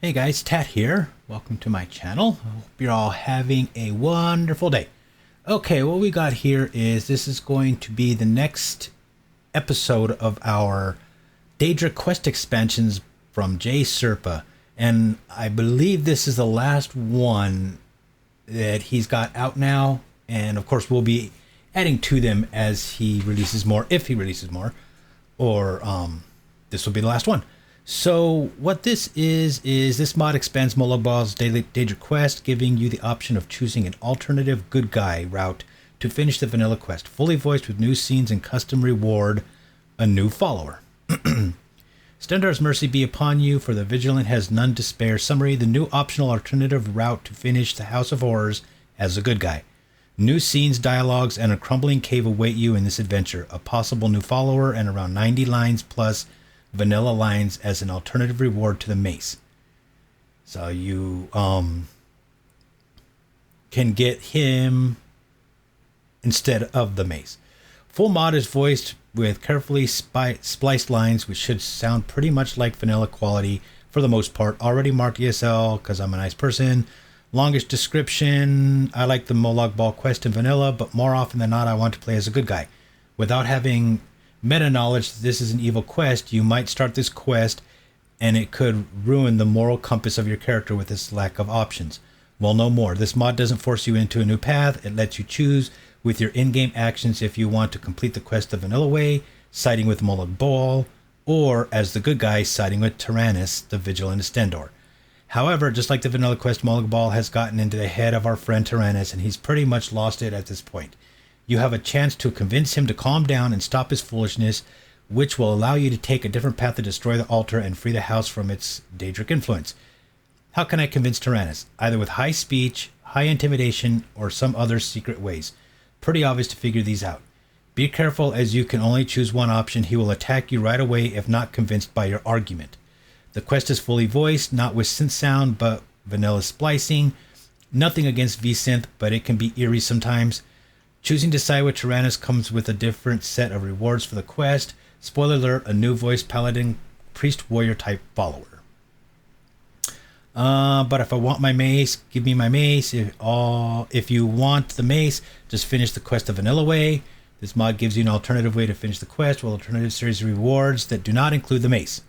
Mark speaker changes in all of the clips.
Speaker 1: Hey guys, Tat here. Welcome to my channel. I hope you're all having a wonderful day. Okay, what we got here is this is going to be the next episode of our Daedric quest expansions from JaySerpa. And I believe this is the last one that he's got out now. And of course, we'll be adding to them as he releases more, if he releases more. Or this will be the last one. So what this is this mod expands Molag Bal's Daedric quest, giving you the option of choosing an alternative good guy route to finish the vanilla quest, fully voiced with new scenes and custom reward, a new follower. Stendar's mercy be upon you, for the vigilant has none to spare. Summary: the new optional alternative route to finish the House of Horrors as a good guy. New scenes, dialogues, and a crumbling cave await you in this adventure. A possible new follower and around 90 lines plus vanilla lines as an alternative reward to the mace. So you can get him instead of the mace. Full mod is voiced with carefully spliced lines, which should sound pretty much like vanilla quality for the most part. Already marked ESL because I'm a nice person. Longest description: I like the Molag Bal quest in vanilla, but more often than not I want to play as a good guy. Without having meta knowledge that this is an evil quest, you might start this quest and it could ruin the moral compass of your character with its lack of options. Well, no more. This mod doesn't force you into a new path. It lets you choose with your in-game actions if you want to complete the quest the vanilla way, siding with Molag Bal, or as the good guy, siding with Tyrannus, the vigilant Stendarr. However, just like the vanilla quest, Molag Bal has gotten into the head of our friend Tyrannus, and he's pretty much lost it at this point. You have a chance to convince him to calm down and stop his foolishness, which will allow you to take a different path to destroy the altar and free the house from its Daedric influence. How can I convince Tyrannus? Either with high speech, high intimidation, or some other secret ways. Pretty obvious to figure these out. Be careful, as you can only choose one option. He will attack you right away if not convinced by your argument. The quest is fully voiced, not with synth sound, but vanilla splicing. Nothing against V-Synth, but it can be eerie sometimes. Choosing to side with Tyrannus comes with a different set of rewards for the quest. Spoiler alert, a new voice paladin, priest warrior type follower. But if I want my mace, give me my mace. If you want the mace, just finish the quest the vanilla way. This mod gives you an alternative way to finish the quest with alternative series of rewards that do not include the mace.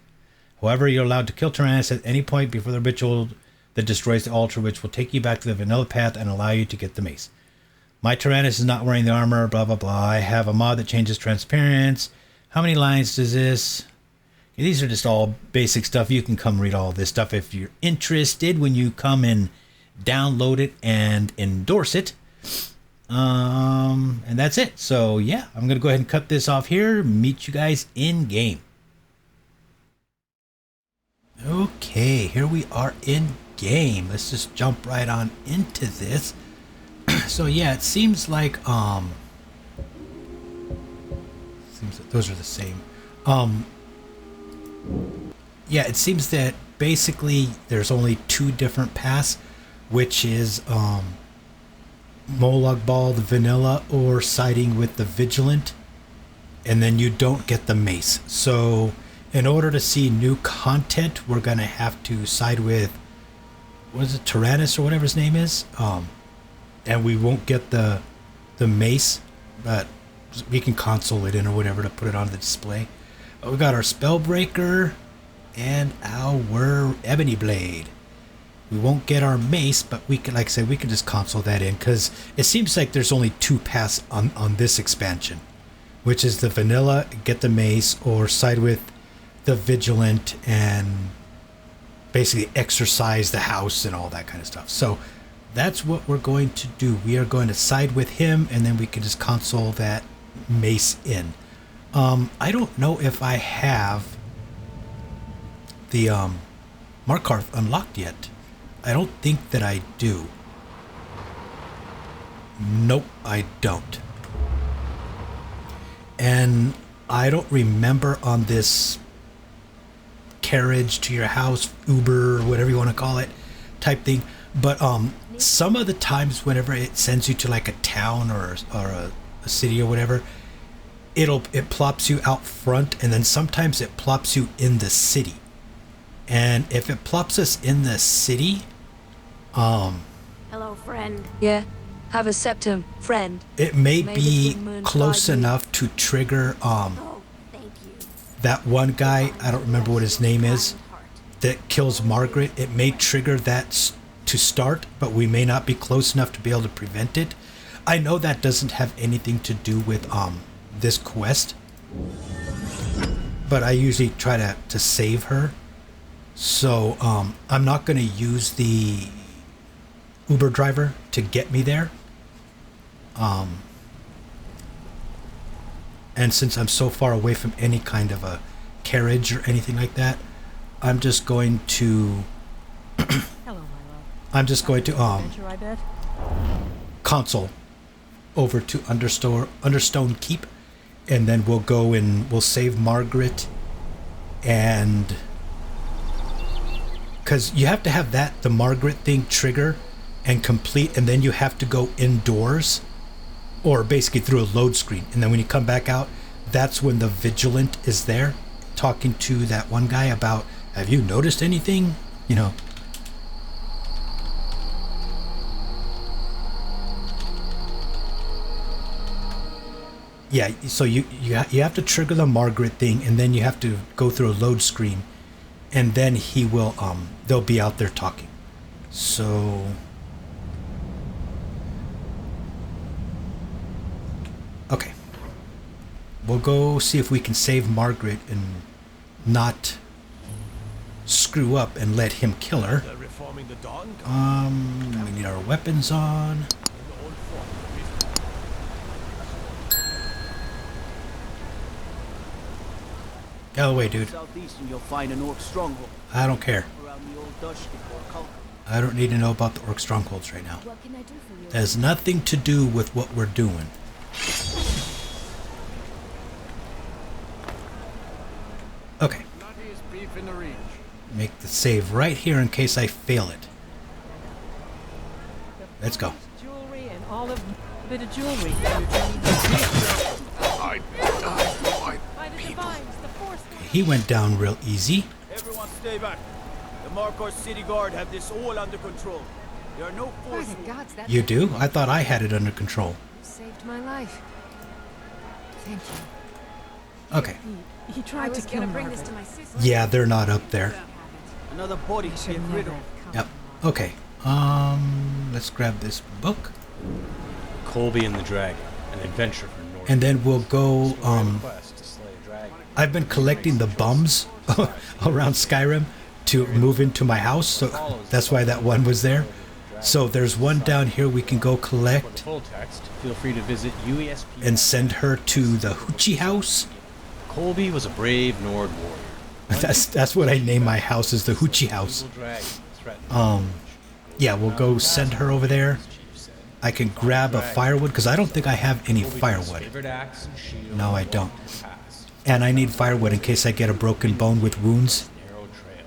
Speaker 1: However, you're allowed to kill Tyrannus at any point before the ritual that destroys the altar, which will take you back to the vanilla path and allow you to get the mace. My Tyrannus is not wearing the armor, blah, blah, blah. I have a mod that changes transparency. How many lines does this? These are just all basic stuff. You can come read all this stuff if you're interested when you come and download it and endorse it. And that's it. So yeah, I'm going to go ahead and cut this off here. Meet you guys in game. Okay, here we are in game. Let's just jump right on into this. So yeah, it seems like those are the same. Yeah, it seems that basically there's only two different paths, which is Molag Bal, the vanilla, or siding with the vigilant, and then you don't get the mace. So in order to see new content, we're gonna have to side with, what is it, Tyrannus or whatever his name is. And we won't get the mace, but we can console it in or whatever to put it on the display. We got our Spellbreaker and our Ebony Blade. We won't get our mace, but we can, like I said, we can just console that in, because it seems like there's only two paths on this expansion, which is the vanilla, get the mace, or side with the vigilant and basically exorcise the house and all that kind of stuff. So that's what we're going to do. We are going to side with him, and then we can just console that mace in. I don't know if I have the Markarth unlocked yet. I don't think that I do. Nope, I don't. And I don't remember on this carriage to your house, Uber, or whatever you want to call it, type thing. But some of the times whenever it sends you to like a town or a city or whatever, it plops you out front, and then sometimes it plops you in the city. And if it plops us in the city,
Speaker 2: Hello, friend.
Speaker 3: Yeah. Have a septum, friend.
Speaker 1: it may
Speaker 3: May the
Speaker 1: be
Speaker 3: full moon
Speaker 1: close
Speaker 3: guide you.
Speaker 1: enough to trigger
Speaker 2: Oh, thank you.
Speaker 1: that one guy, I don't remember what his name is,
Speaker 2: Kind heart.
Speaker 1: that kills Margaret. It may trigger that to start, but we may not be close enough to be able to prevent it. I know that doesn't have anything to do with this quest, but I usually try to save her. So I'm not going to use the Uber driver to get me there. And since I'm so far away from any kind of a carriage or anything like that, I'm just going to
Speaker 4: Hello, my love.
Speaker 1: I'm just going to
Speaker 4: Adventure, I bet.
Speaker 1: console over to Understone Keep, and then we'll go and we'll save Margaret. And because you have to have the Margaret thing trigger and complete, and then you have to go indoors or basically through a load screen, and then when you come back out, that's when the Vigilant is there talking to that one guy about, have you noticed anything, you know. Yeah, so you have to trigger the Margaret thing, and then you have to go through a load screen, and then he will they'll be out there talking. So okay, we'll go see if we can save Margaret and not screw up and let him kill her. We need our weapons on. Get out of the way, dude.
Speaker 5: Southeast and you'll find an orc stronghold.
Speaker 1: I don't care.
Speaker 5: Around the old Dutch before Culture.
Speaker 1: I don't need to know about the orc strongholds right now.
Speaker 2: What can I do for you?
Speaker 1: That has nothing to do with what we're doing. Okay. Make the save right here in case I fail it. Let's go.
Speaker 4: Jewelry and all of bit of jewelry. By the divines, the force.
Speaker 1: He went down real easy.
Speaker 5: Everyone stay back. The Markor City Guard have this all under control. There are no force.
Speaker 1: You do? I thought I had it under control.
Speaker 3: Saved my life. Thank you.
Speaker 1: Okay.
Speaker 4: He tried to kill Margaret.
Speaker 1: Yeah, they're not up there.
Speaker 5: Another body to get rid of.
Speaker 1: Yep. Okay. Let's grab this book.
Speaker 6: Colby and the Dragon, an adventure for North.
Speaker 1: And then we'll go,
Speaker 6: Quest to slay a dragon.
Speaker 1: I've been collecting the bums around Skyrim to move into my house, so that's why that one was there. So there's one down here we can go
Speaker 6: For the
Speaker 1: collect
Speaker 6: full text, feel free to visit UESP.
Speaker 1: and send her to the Hoochie house.
Speaker 6: Colby was a brave Nord warrior.
Speaker 1: That's what I name my house, is the Hoochie house.
Speaker 6: Evil dragon threatened
Speaker 1: Yeah, we'll go send her over there. I can grab a firewood because I don't think I have any firewood.
Speaker 6: favorite axe and shield.
Speaker 1: No, I don't. And I need firewood in case I get a broken bone with wounds.
Speaker 6: Narrow trail.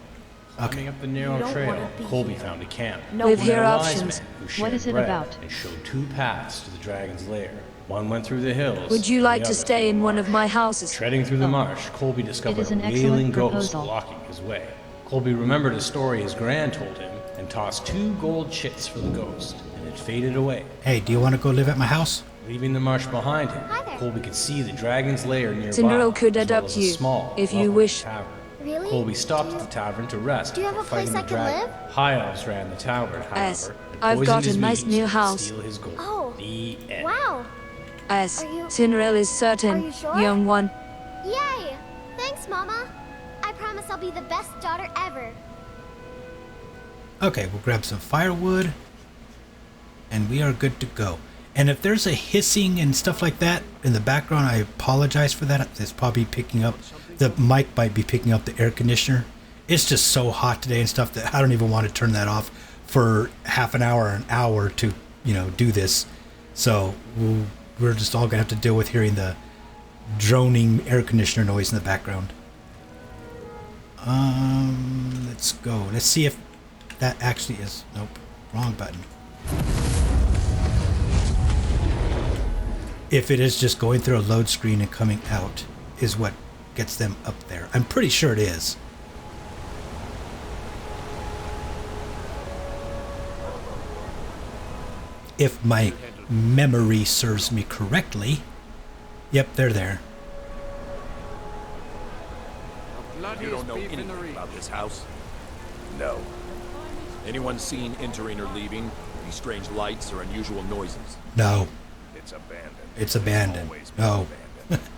Speaker 1: Okay.
Speaker 6: Climbing up the narrow
Speaker 2: don't
Speaker 6: trail,
Speaker 2: wanna be
Speaker 6: Colby
Speaker 2: here.
Speaker 6: found a camp.
Speaker 3: With
Speaker 6: One
Speaker 3: your
Speaker 6: of the wise
Speaker 3: options.
Speaker 6: men who
Speaker 7: What
Speaker 6: shared
Speaker 7: is it
Speaker 6: bread
Speaker 7: about?
Speaker 6: And showed two paths to the dragon's lair. One went through the hills.
Speaker 3: Would you
Speaker 6: and
Speaker 3: like
Speaker 6: the
Speaker 3: to
Speaker 6: other
Speaker 3: stay
Speaker 6: through
Speaker 3: in
Speaker 6: the
Speaker 3: one of
Speaker 6: marsh.
Speaker 3: my houses?
Speaker 6: Treading through the marsh, Colby discovered
Speaker 7: is an
Speaker 6: a
Speaker 7: excellent
Speaker 6: wailing ghost
Speaker 7: proposal.
Speaker 6: blocking his way. Colby remembered a story his gran told him and tossed 2 gold chits for the ghost, and it faded away.
Speaker 1: Hey, do you want to go live at my house?
Speaker 6: Leaving the marsh behind him, Colby could see the dragon's lair nearby.
Speaker 3: Cinderella could
Speaker 6: as well
Speaker 3: adopt
Speaker 6: as a
Speaker 3: you,
Speaker 6: small,
Speaker 3: if you
Speaker 6: lovely
Speaker 3: wish.
Speaker 6: Tavern.
Speaker 2: Really?
Speaker 6: Colby stopped at the tavern to rest
Speaker 2: Do you have
Speaker 6: before
Speaker 2: a place
Speaker 6: fighting the
Speaker 2: I can
Speaker 6: dragon.
Speaker 2: live?
Speaker 6: High elves ran the tavern,
Speaker 3: Yes,
Speaker 6: however, and
Speaker 3: I've
Speaker 6: poisoned
Speaker 3: got
Speaker 6: his
Speaker 3: a nice
Speaker 6: meat
Speaker 3: new
Speaker 6: to
Speaker 3: house.
Speaker 6: steal his gold.
Speaker 2: Oh.
Speaker 6: The end.
Speaker 2: Wow.
Speaker 3: As
Speaker 2: Are you-
Speaker 3: Cinderella is
Speaker 2: Are
Speaker 3: certain,
Speaker 2: you sure?
Speaker 3: young one.
Speaker 2: Yay! Thanks, Mama. I promise I'll be the best daughter ever.
Speaker 1: Okay, we'll grab some firewood. And we are good to go. And if there's a hissing and stuff like that in the background, I apologize for that. It's probably picking up, the mic might be picking up the air conditioner. It's just so hot today and stuff that I don't even want to turn that off for half an hour or an hour to, do this. So we're just all going to have to deal with hearing the droning air conditioner noise in the background. Let's go. Let's see if that actually is, nope, wrong button. If it is just going through a load screen and coming out is what gets them up there. I'm pretty sure it is. if my memory serves me correctly. Yep, they're there.
Speaker 7: You don't know anything about this house? No. Anyone seen entering or leaving? Any strange lights or unusual noises?
Speaker 1: No.
Speaker 7: It's abandoned.
Speaker 1: It's abandoned.
Speaker 7: Always been
Speaker 1: No.
Speaker 7: abandoned.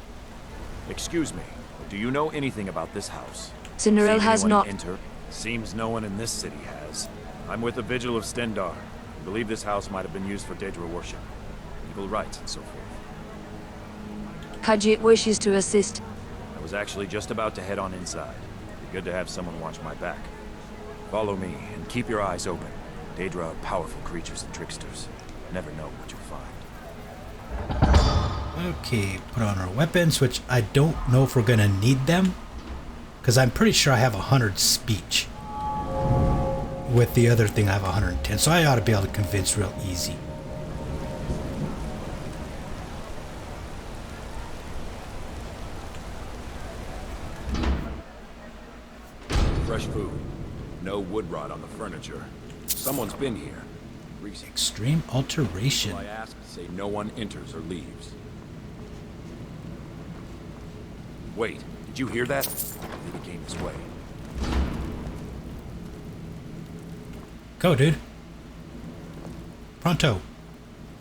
Speaker 7: Excuse me. Do you know anything about this house?
Speaker 3: Cinderella
Speaker 7: Seen
Speaker 3: has
Speaker 7: anyone
Speaker 3: not.
Speaker 7: enter? Seems no one in this city has. I'm with the Vigil of Stendar. I believe this house might have been used for Daedra worship, evil rites, and so forth.
Speaker 3: Khajiit wishes to assist.
Speaker 7: I was actually just about to head on inside. Be good to have someone watch my back. Follow me and keep your eyes open. Daedra are powerful creatures and tricksters. Never know what you'll find.
Speaker 1: Okay, put on our weapons, which I don't know if we're gonna need them, because I'm pretty sure I have 100 speech. With the other thing, I have 110, so I ought to be able to convince real easy.
Speaker 7: Fresh food. No wood rot on the furniture. Someone's been here. Recent.
Speaker 1: Extreme alteration.
Speaker 7: I ask, say no one enters or leaves. Wait, did you hear that? Maybe it came this way.
Speaker 1: Go, dude. Pronto.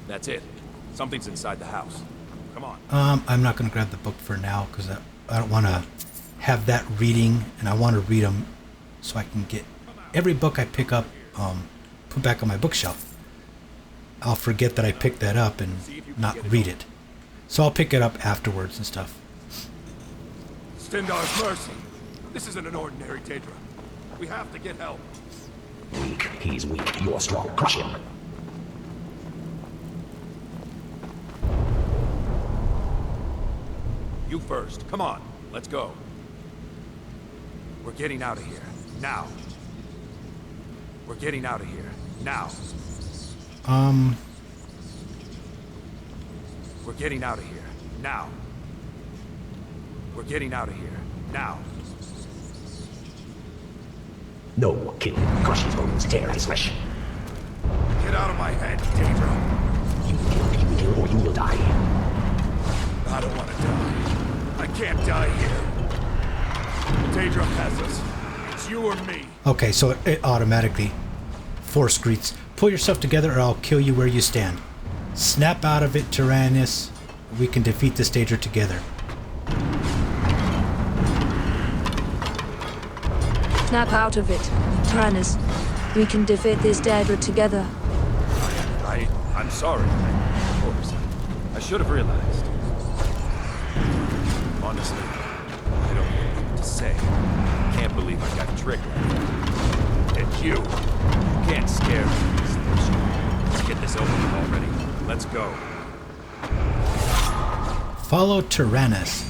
Speaker 7: That's it. Something's inside the house. Come on.
Speaker 1: I'm not gonna grab the book for now because I don't want to have that reading, and I want to read them so I can get every book I pick up, put back on my bookshelf. I'll forget that I picked that up and not read it. So I'll pick it up afterwards and stuff.
Speaker 7: Stendar's mercy. This isn't an ordinary Daedra. We have to get help.
Speaker 8: Weak. He's weak. You're strong. Crush him.
Speaker 7: You first. Come on. Let's go. We're getting out of here. Now. We're getting out of here. Now. We're getting out of here. Now. We're getting out of here. Now.
Speaker 8: No, kill him. Crush his bones. Tear his flesh.
Speaker 7: Get out of my head, Daedra.
Speaker 8: You kill or you will die.
Speaker 7: I don't want to die. I can't die here. Daedra has us. It's you or me.
Speaker 1: Okay, so it automatically force greets. Pull yourself together or I'll kill you where you stand. Snap out of it, Tyrannus. We can defeat this Daedra together.
Speaker 3: Snap out of it. Tyrannus, we can defeat this Daedra together.
Speaker 7: I'm sorry. Of course. I should have realized. Honestly, I don't know what to say. Can't believe I got tricked like that. And you can't scare me. Let's get this over with already. Let's go.
Speaker 1: Follow Tyrannus.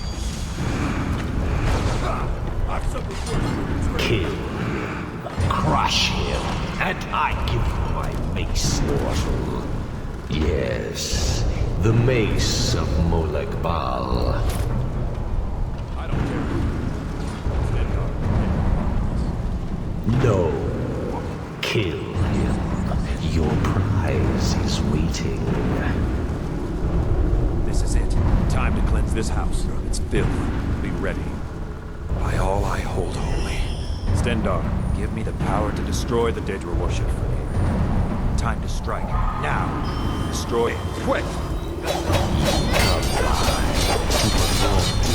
Speaker 7: I've suffered worse.
Speaker 8: Kill him. Crush him. And I give you my mace, mortal. Yes, the mace of Molech Baal.
Speaker 7: I don't care who.
Speaker 8: No. Kill him. Your prize is waiting.
Speaker 7: This is it. Time to cleanse this house of its filth. Be ready. By all I hold holy. Stendar, give me the power to destroy the Daedra worship from here. Time to strike. Now. Destroy it. Quick!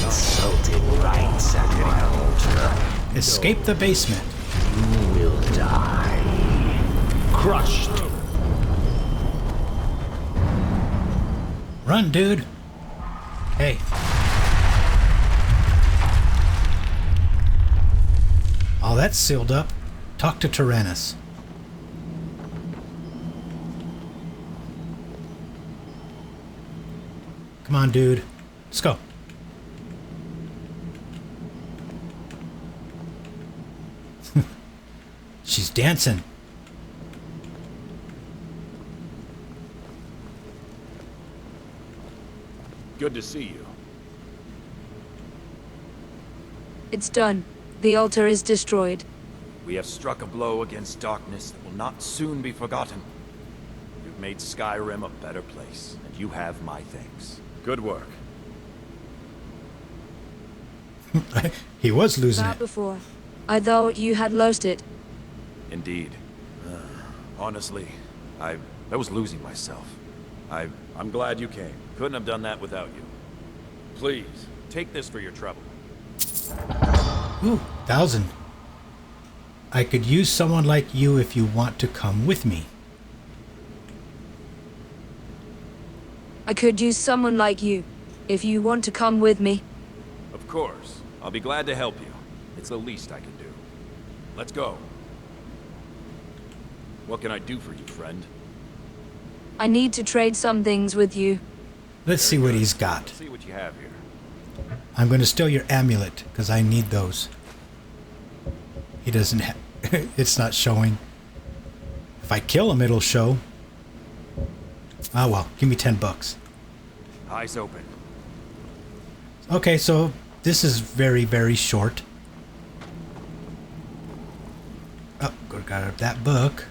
Speaker 8: Insulting rites at my altar.
Speaker 1: Escape the basement.
Speaker 8: You will die. Crushed.
Speaker 1: Run, dude. Hey. Oh, that's sealed up. Talk to Tyrannus. Come on, dude. Let's go. She's dancing.
Speaker 7: Good to see you.
Speaker 3: It's done. The altar is destroyed.
Speaker 7: We have struck a blow against darkness that will not soon be forgotten. You've made Skyrim a better place, and you have my thanks. Good work.
Speaker 1: He was losing
Speaker 3: That
Speaker 1: it.
Speaker 3: before. I thought you had lost it.
Speaker 7: Indeed. Honestly, I was losing myself. I'm glad you came. Couldn't have done that without you. Please, take this for your trouble.
Speaker 1: Ooh, 1,000. I could use someone like you if you want to come with me.
Speaker 3: I could use someone like you, if you want to come with me.
Speaker 7: Of course. I'll be glad to help you. It's the least I can do. Let's go. What can I do for you, friend?
Speaker 3: I need to trade some things with you.
Speaker 1: Let's see what he's got.
Speaker 7: Let's see what you have here.
Speaker 1: I'm going to steal your amulet, because I need those. He doesn't have... It's not showing. If I kill him, it'll show. Ah, well. Give me $10.
Speaker 7: Eyes open.
Speaker 1: Okay, so this is very, very short. Oh, got that book.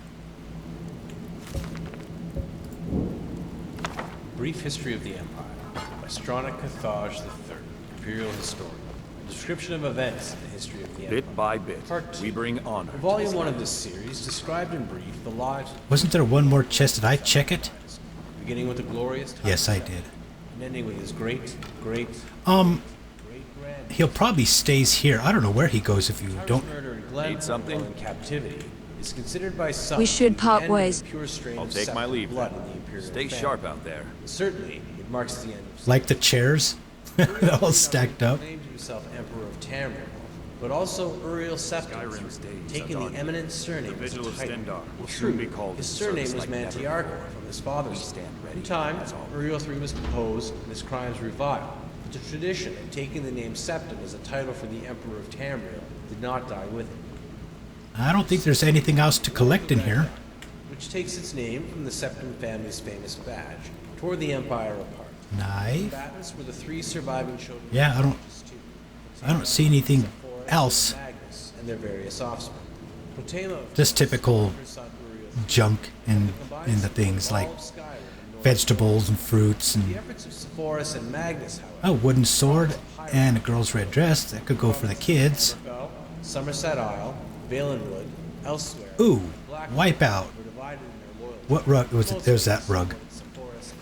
Speaker 6: Brief History of the Empire by Stronic Carthage III, Imperial Historian. A description of events in the history of the Empire.
Speaker 7: Bit by bit,
Speaker 6: Part 2.
Speaker 7: we bring honor.
Speaker 6: Volume 1 of this series described in brief the lives,
Speaker 1: Wasn't there one more chest? Did I check it?
Speaker 6: beginning with the glorious time
Speaker 1: Yes,
Speaker 6: of
Speaker 1: I
Speaker 6: Seth,
Speaker 1: did.
Speaker 6: and ending with his great, great,
Speaker 1: Um,
Speaker 6: great-grand.
Speaker 1: he'll probably stays here. I don't know where he goes if you don't...
Speaker 6: Murder in Glen
Speaker 7: Need something?
Speaker 6: while in captivity is considered by some
Speaker 3: We should
Speaker 6: the
Speaker 3: part
Speaker 6: end of
Speaker 3: ways.
Speaker 6: the pure strain
Speaker 7: I'll
Speaker 6: of
Speaker 7: take my
Speaker 6: Seth
Speaker 7: leave.
Speaker 6: blood
Speaker 7: then.
Speaker 6: in the Imperial
Speaker 7: Stay
Speaker 6: family.
Speaker 7: sharp out there.
Speaker 6: Certainly, it marks the end of
Speaker 1: Like the chairs? They're all stacked up.
Speaker 6: Claimed himself Emperor of Tamriel, but also Uriel Septim,
Speaker 7: Skyrim's days
Speaker 6: taking
Speaker 7: are
Speaker 6: the
Speaker 7: done.
Speaker 6: eminent surname
Speaker 7: The
Speaker 6: as a
Speaker 7: vigil of
Speaker 6: title.
Speaker 7: Stendarr will
Speaker 6: True,
Speaker 7: soon be called
Speaker 6: his
Speaker 7: in
Speaker 6: surname
Speaker 7: service
Speaker 6: was
Speaker 7: like never
Speaker 6: Mantiarchor
Speaker 7: before.
Speaker 6: from his father's
Speaker 7: We stand ready,
Speaker 6: In time,
Speaker 7: that's all.
Speaker 6: Uriel III was deposed and his crimes reviled. But the tradition of taking the name Septim as a title for the Emperor of Tamriel did not die with it.
Speaker 1: I don't think there's anything else to collect in here.
Speaker 6: Which takes its name from the Septim family's famous badge, tore the Empire apart.
Speaker 1: Knife.
Speaker 6: Combatants were the three surviving children.
Speaker 1: Yeah, I don't see anything
Speaker 6: Sephora,
Speaker 1: else.
Speaker 6: Magnus, and their various offspring. Potema,
Speaker 1: Just typical junk in the things like vegetables and fruits
Speaker 6: The
Speaker 1: and
Speaker 6: efforts of Sepphoris and Magnus, however,
Speaker 1: a wooden sword and a girl's red dress. That could go for the kids.
Speaker 6: Somerset Isle, Valenwood, elsewhere.
Speaker 1: Ooh, Wipeout.
Speaker 6: were divided in their loyalty.
Speaker 1: What rug was it? There's that rug.
Speaker 6: Sepphoris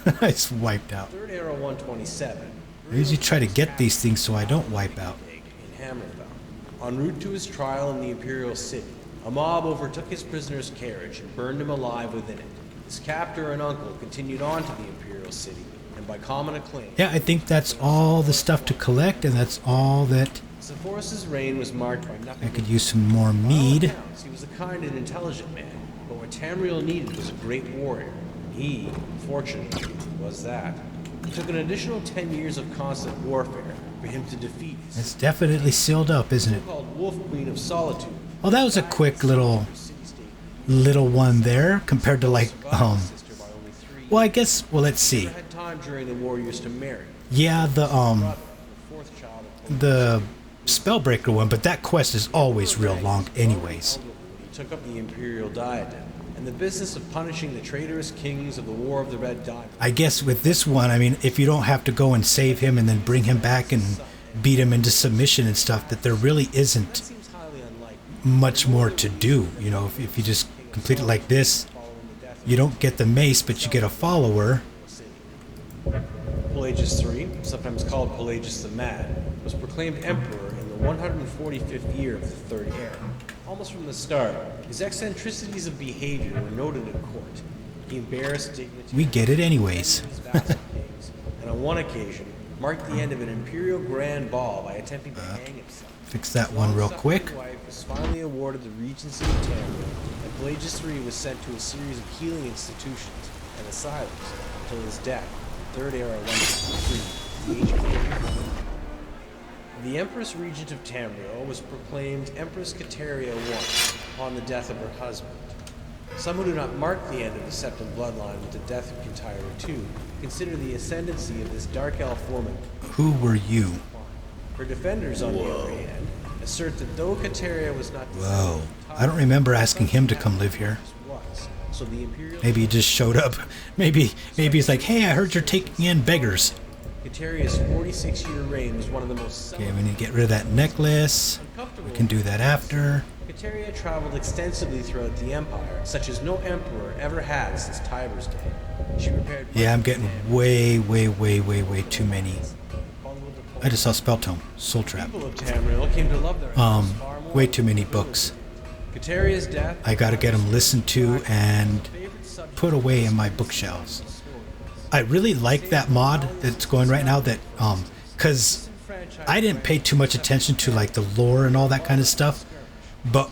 Speaker 6: and Magnus.
Speaker 1: It's wiped out.
Speaker 6: Third Era 127.
Speaker 1: I usually try to get these things so I don't wipe out.
Speaker 6: In Hammerfell. En route to his trial in the Imperial City, a mob overtook his prisoner's carriage and burned him alive within it. His captor and uncle continued on to the Imperial City, and by common acclaim,
Speaker 1: Yeah, I think that's all the stuff to collect, and that's all that
Speaker 6: Sepphoris' reign was marked by nothing.
Speaker 1: I could use some more
Speaker 6: By all
Speaker 1: mead.
Speaker 6: accounts, he was a kind and intelligent man, but what Tamriel needed was a great warrior. He, fortunately, was that. It took an additional 10 years of constant warfare for him to defeat his
Speaker 1: It's definitely sealed up, isn't it?
Speaker 6: so-called Wolf Queen of Solitude.
Speaker 1: Well, that was a quick little one there compared to like well, I guess let's see.
Speaker 6: Never had time during the war years to marry.
Speaker 1: Yeah, the
Speaker 6: The fourth child of
Speaker 1: the Spellbreaker one, but that quest is always real long anyways.
Speaker 6: He took up the imperial diadem and the business of punishing the traitorous kings of the War of the Red Diamond.
Speaker 1: I guess with this one, I mean, if you don't have to go and save him and then bring him back and beat him into submission and stuff, that there really isn't
Speaker 6: Seems highly unlikely.
Speaker 1: much more to do. You know, if you just complete it like this, you don't get the mace, but you get a follower.
Speaker 6: Pelagius III, sometimes called Pelagius the Mad, was proclaimed emperor in the 145th year of the Third Era. Almost from the start, his eccentricities of behavior were noted in court. He embarrassed dignitaries,
Speaker 1: We get it anyways.
Speaker 6: his vassal kings, and on one occasion marked the end of an imperial grand ball by attempting to hang himself.
Speaker 1: Fix that one real quick.
Speaker 6: His wife was finally awarded the regency of Tamriel, and Pelagius III was sent to a series of healing institutions and asylums until his death, Third Era 153, the age of 80. The Empress Regent of Tamriel was proclaimed Empress Kateria I upon the death of her husband. Some who do not mark the end of the Septim bloodline with the death of Kateria II consider the ascendancy of this dark elf woman.
Speaker 1: Who were you?
Speaker 6: Her defenders, on the other hand, assert that though Kateria was not
Speaker 1: Whoa. I don't remember asking him to come live here.
Speaker 6: was, so So the Imperial...
Speaker 1: Maybe he just showed up. Maybe he's like, hey, I heard you're taking in beggars.
Speaker 6: Kateria's 46-year reign was one of the most...
Speaker 1: Okay, we need to get rid of that necklace. We can do that after.
Speaker 6: Kateria traveled extensively throughout the Empire, such as no emperor ever had since Tiber's day. She repaired...
Speaker 1: Yeah, I'm getting way too many. I just saw Spell Tome, Soul Trap.
Speaker 6: People of Tamriel came to love their house far more
Speaker 1: Way too many books.
Speaker 6: Kateria's death...
Speaker 1: I gotta get them listened to and put away in my bookshelves. I really like that mod that's going right now, that because I didn't pay too much attention to like the lore and all that kind of stuff, but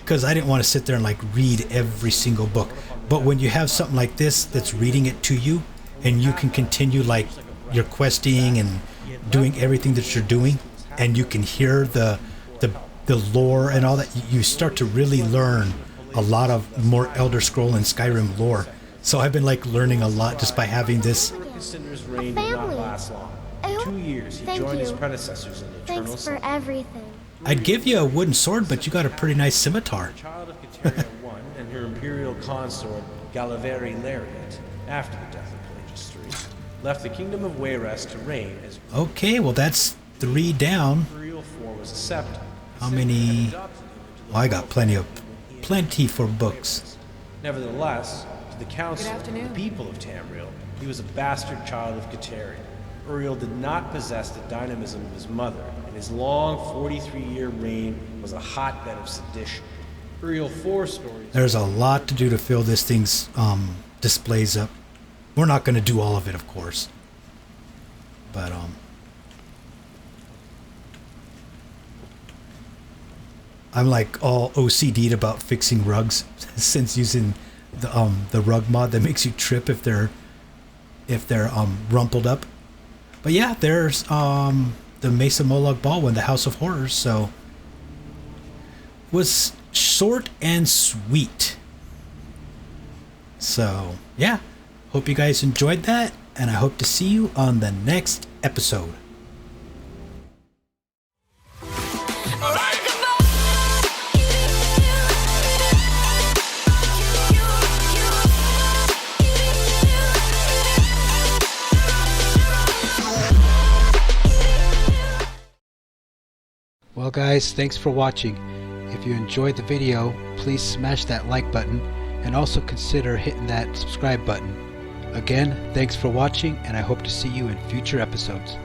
Speaker 1: because I didn't want to sit there and like read every single book. But when you have something like this that's reading it to you, and you can continue like your questing and doing everything that you're doing, and you can hear the lore and all that, you start to really learn a lot of more Elder Scroll and Skyrim lore. So I've been like learning a lot just by having this.
Speaker 6: Cinder's reign did not last long. 2 years, he joined his predecessors in eternal
Speaker 2: Thanks for
Speaker 6: slumber.
Speaker 2: everything.
Speaker 1: I'd give you a wooden sword, but you got a pretty nice scimitar.
Speaker 6: The child of Kateria I and her imperial consort, Galaveri Lariat, after the death of Pelagius III, left the kingdom of Wayrest to reign as
Speaker 1: Okay, well that's 3 down.
Speaker 6: Imperial IV was accepted.
Speaker 1: How many? Well, I got plenty for books.
Speaker 6: Nevertheless, to the council and the people of Tamriel, he was a bastard child of Kateria. Uriel did not possess the dynamism of his mother, and his long 43-year reign was a hotbed of sedition. Uriel IV stories...
Speaker 1: There's a lot to do to fill this thing's displays up. We're not going to do all of it, of course. But I'm like all OCD'd about fixing rugs since using the rug mod that makes you trip if they're rumpled up. But yeah, there's the Mesa Molag Bal in the House of Horrors, so was short and sweet. So yeah, hope you guys enjoyed that, and I hope to see you on the next episode. Well guys, thanks for watching. If you enjoyed the video, please smash that like button and also consider hitting that subscribe button. Again, thanks for watching, and I hope to see you in future episodes.